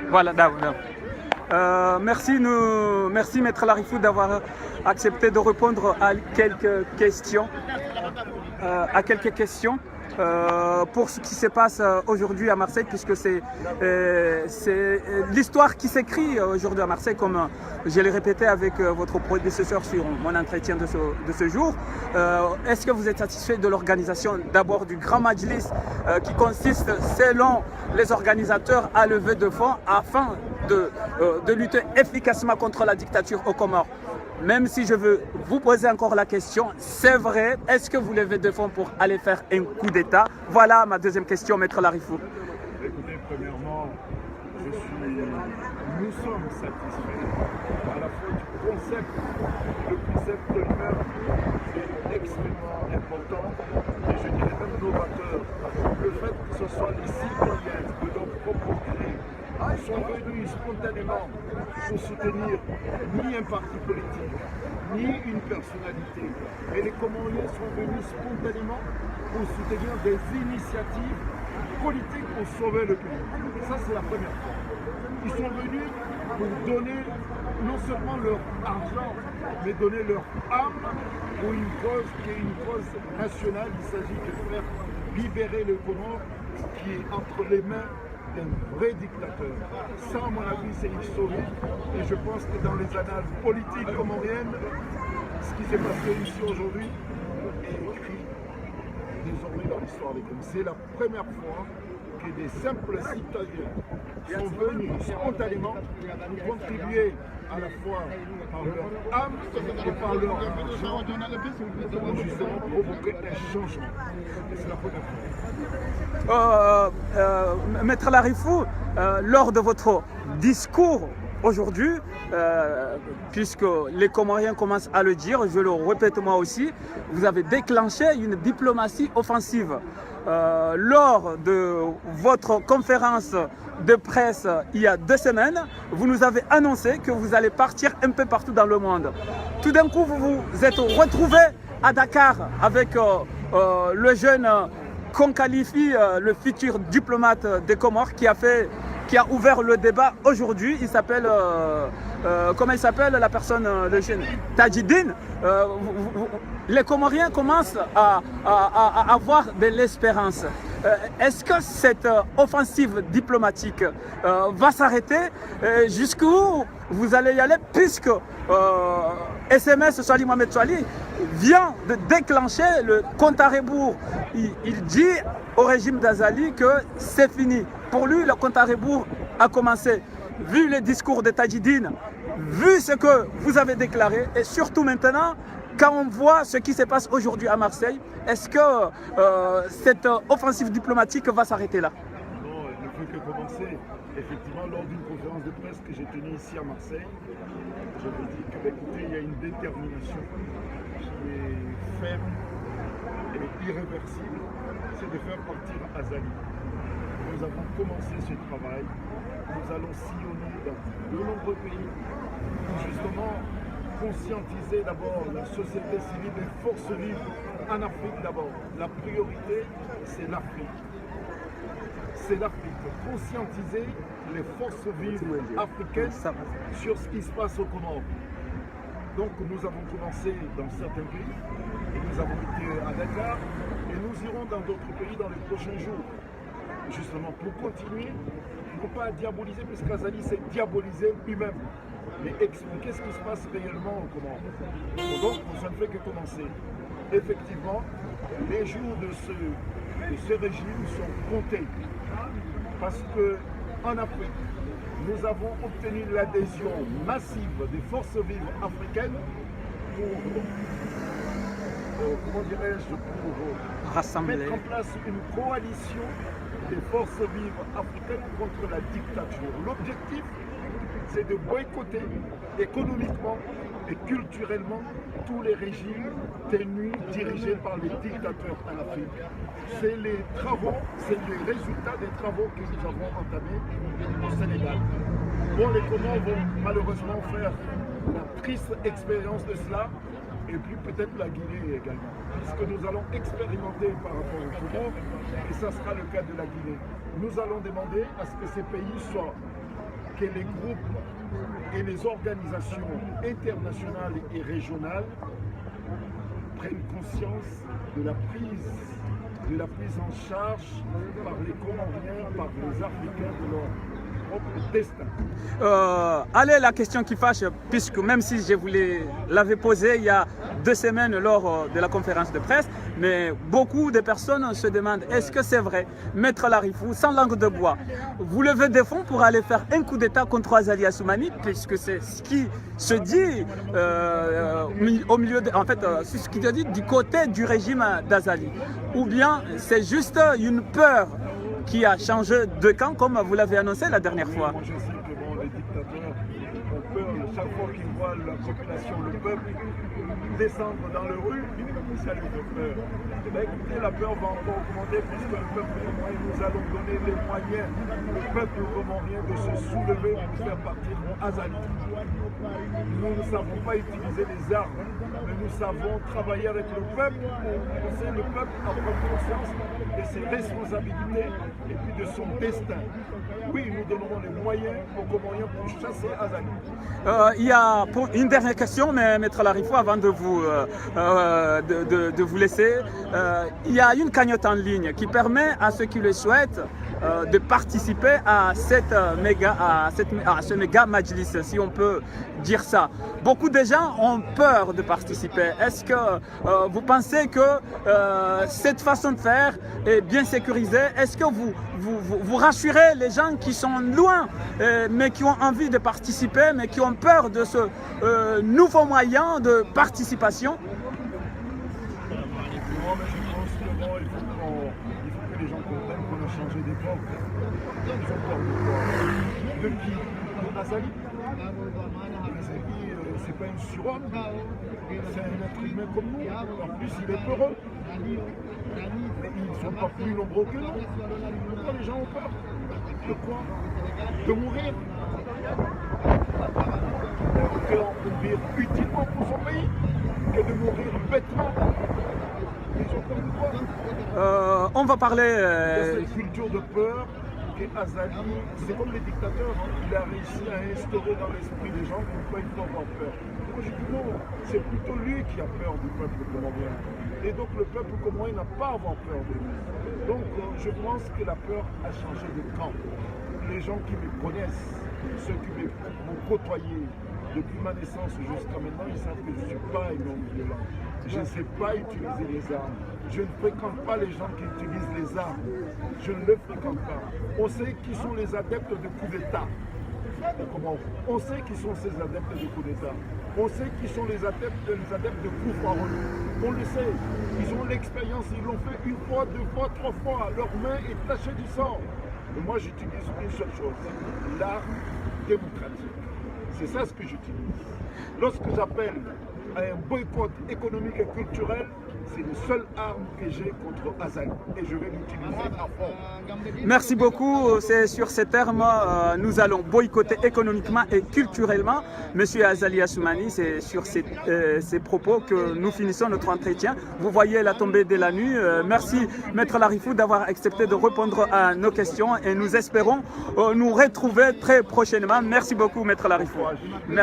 Voilà, d'accord. Merci Maître Larifou d'avoir accepté de répondre à quelques questions. Pour ce qui se passe aujourd'hui à Marseille, puisque c'est l'histoire qui s'écrit aujourd'hui à Marseille, comme je l'ai répété avec votre prédécesseur sur mon entretien de ce jour. Est-ce que vous êtes satisfait de l'organisation d'abord du Grand Majlis qui consiste, selon les organisateurs, à lever de fonds afin de lutter efficacement contre la dictature aux Comores? Même si je veux vous poser encore la question, c'est vrai, est-ce que vous levez de fonds pour aller faire un coup d'État? Voilà ma deuxième question, Maître Larifou. Écoutez, premièrement, nous sommes satisfaits à la fois du concept. Le concept lui-même est extrêmement important et je dirais même novateur. Le fait que ce soit les citoyens de leur propre gré sont venus spontanément pour soutenir ni un parti politique, ni une personnalité, mais les Comoriens sont venus spontanément pour soutenir des initiatives politiques pour sauver le pays. Ça, c'est la première fois. Ils sont venus pour donner non seulement leur argent, mais donner leur âme pour une cause qui est une cause nationale. Il s'agit de faire libérer le Comore qui est entre les mains d'un vrai dictateur. Ça, à mon avis, c'est historique. Et je pense que dans les annales politiques comoriennes, ce qui s'est passé ici aujourd'hui est écrit désormais dans l'histoire des Comores. C'est la première fois que des simples citoyens sont venus spontanément pour contribuer à la fois par leur âme et par leur argent pour justement provoquer un changement. Et c'est la première fois. Maître Larifou, lors de votre discours aujourd'hui, puisque les Comoriens commencent à le dire, je le répète moi aussi, vous avez déclenché une diplomatie offensive. Lors de votre conférence de presse il y a 2 semaines, vous nous avez annoncé que vous allez partir un peu partout dans le monde. Tout d'un coup, vous vous êtes retrouvé à Dakar avec le jeune qu'on qualifie le futur diplomate des Comores qui a ouvert le débat aujourd'hui. Il s'appelle, comment il s'appelle la personne, le jeune Tadjidine. Les Comoriens commencent à avoir de l'espérance. Est-ce que cette offensive diplomatique va s'arrêter? Jusqu'où vous allez y aller, puisque SMS Swali Mohamed Swali vient de déclencher le compte à rebours. Il dit au régime d'Azali que c'est fini. Pour lui, le compte à rebours a commencé. Vu les discours de Tadjidine, vu ce que vous avez déclaré, et surtout maintenant, quand on voit ce qui se passe aujourd'hui à Marseille, est-ce que cette offensive diplomatique va s'arrêter là? Non, elle ne peut que commencer. Effectivement, lors d'une conférence de presse que j'ai tenue ici à Marseille, je me dis que, écoutez, il y a une détermination qui est ferme et irréversible, c'est de faire partir Azali. Nous avons commencé ce travail, nous allons sillonner dans de nombreux pays pour justement conscientiser d'abord la société civile, les forces vives en Afrique d'abord. La priorité, c'est l'Afrique. C'est l'Afrique. Conscientiser les forces vives africaines sur ce qui se passe aux Comores. Donc nous avons commencé dans certains pays, et nous avons été à Dakar, et nous irons dans d'autres pays dans les prochains jours. Justement pour continuer, non pas à diaboliser, puisqu'Azali s'est diabolisé lui-même, mais expliquer ce qui se passe réellement au Comores. Donc ça ne fait que commencer. Effectivement, les jours de ce régime sont comptés, parce qu'en Afrique, nous avons obtenu l'adhésion massive des forces vives africaines pour, comment dirais-je, pour rassembler, mettre en place une coalition des forces vives africaines contre la dictature. L'objectif, c'est de boycotter économiquement et culturellement tous les régimes tenus, dirigés par les dictateurs en Afrique. C'est les travaux, c'est les résultats des travaux que nous avons entamés au Sénégal. Bon, les Comores vont malheureusement faire la triste expérience de cela, et puis peut-être la Guinée également. Ce que nous allons expérimenter par rapport aux Comores, et ça sera le cas de la Guinée. Nous allons demander à ce que ces pays soient que les groupes et les organisations internationales et régionales prennent conscience de la prise en charge par les Comoriens, par les Africains de leur propre destin. Allez, la question qui fâche, puisque même si je vous l'avais posée il y a 2 semaines lors de la conférence de presse, mais beaucoup de personnes se demandent, est-ce que c'est vrai, Maître Larifou, sans langue de bois, vous levez des fonds pour aller faire un coup d'État contre Azali Assoumani, puisque c'est ce qui se dit au milieu, c'est ce qui se dit du côté du régime d'Azali, ou bien c'est juste une peur qui a changé de camp, comme vous l'avez annoncé la dernière fois. Moi, je sais que les dictateurs ont peur chaque fois qu'ils voient la population, le peuple, descendre dans les rues, ça lui fait peur. Écoutez, la peur va encore augmenter puisque le peuple comorien, nous allons donner les moyens au peuple comorien de se soulever pour faire partir Azali. Nous ne savons pas utiliser les armes, mais nous savons travailler avec le peuple. On sait le peuple a pris conscience de ses responsabilités et puis de son destin. Oui, nous donnerons les moyens aux Comoriens pour chasser Azali. Il y a une dernière question, mais Maître Larifou, avant de vous laisser, il y a une cagnotte en ligne qui permet à ceux qui le souhaitent de participer à ce méga majlis, si on peut dire ça. Beaucoup de gens ont peur de participer. Est-ce que vous pensez que cette façon de faire est bien sécurisée? Est-ce que vous rassurez les gens qui sont loin, mais qui ont envie de participer, mais qui ont peur de ce nouveau moyen de participation? Les gens comprennent qu'on a changé d'époque. Ils ont peur de quoi? De qui? De Azali. Azali, c'est pas une surhomme. C'est un être humain comme nous. En plus, il est peureux. Mais ils ne sont pas plus nombreux que nous. Pourquoi les gens ont peur? De quoi? De mourir. Que mourir utilement pour son pays, que de mourir bêtement. On va parler. Cette culture de peur que Azali, c'est comme les dictateurs, il a réussi à instaurer dans l'esprit des gens pourquoi il faut avoir peur. Moi je dis non, c'est plutôt lui qui a peur du peuple comorien. Et donc le peuple comorien n'a pas à avoir peur de lui. Donc je pense que la peur a changé de camp. Les gens qui me connaissent, ceux qui m'ont côtoyé depuis ma naissance jusqu'à maintenant, ils savent que je ne suis pas un homme violent. Je ne sais pas utiliser les armes. Je ne fréquente pas les gens qui utilisent les armes. Je ne les fréquente pas. On sait qui sont les adeptes de coups d'État. On sait qui sont ces adeptes de coups d'État. On sait qui sont les adeptes de coups foireux. On le sait. Ils ont l'expérience. Ils l'ont fait 1 fois, 2 fois, 3 fois. Leur main est tachée du sang. Et moi, j'utilise une seule chose. L'arme démocratique. C'est ça ce que j'utilise. Lorsque j'appelle à un boycott économique et culturel, c'est la seule arme que j'ai contre Azali et je vais l'utiliser à fond. Merci beaucoup. C'est sur ces termes nous allons boycotter économiquement et culturellement Monsieur Azali Assoumani. C'est sur ces propos que nous finissons notre entretien. Vous voyez la tombée de la nuit. Merci Maître Larifou d'avoir accepté de répondre à nos questions et nous espérons nous retrouver très prochainement. Merci beaucoup Maître Larifou. Merci.